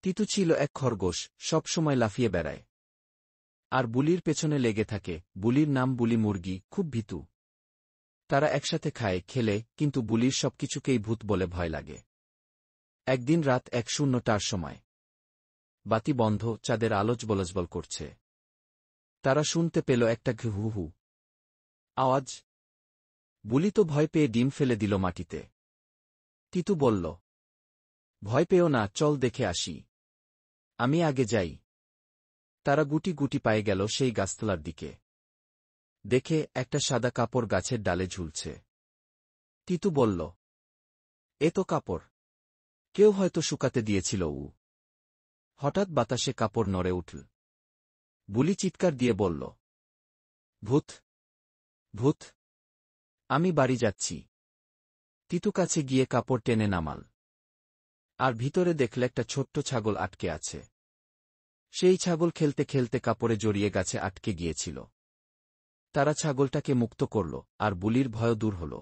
তিতু ছিল এক খরগোশ, সব সময় লাফিয়ে বেড়ায় আর বুলির পেছনে লেগে থাকে। বুলির নাম বুলি মুরগি, খুব ভীতু। তারা একসাথে খায়, খেলে, কিন্তু বুলির সবকিছুকেই ভূত বলে ভয় লাগে। একদিন রাত 1:00টার সময় বাতি বন্ধ, চাঁদের আলো জ্বলজ্বল করছে। তারা শুনতে পেল একটা ঘু হু আওয়াজ। বুলি তো ভয় পেয়ে ডিম ফেলে দিল মাটিতে। তিতু বলল, ভয় পেও না, চল দেখে আসি, আমি আগে যাই। তারা গুটি গুটি পায়ে গেল সেই গাছতলার দিকে। দেখে একটা সাদা কাপড় গাছের ডালে ঝুলছে। তিতু বলল, এ তো কাপড়, কেউ হয়তো শুকাতে দিয়েছিল। হঠাৎ বাতাসে কাপড় নড়ে উঠল। বুলি চিৎকার দিয়ে বলল, ভূত, ভূত, আমি বাড়ি যাচ্ছি। তিতু কাছে গিয়ে কাপড় টেনে নামাল, আর ভিতরে দেখল একটা ছোট্ট ছাগল আটকে আছে। সেই ছাগল খেলতে খেলতে কাপড়ে জড়িয়ে গাছে আটকে গিয়েছিল। তারা ছাগলটাকে মুক্ত করল, আর বুলির ভয় দূর হল।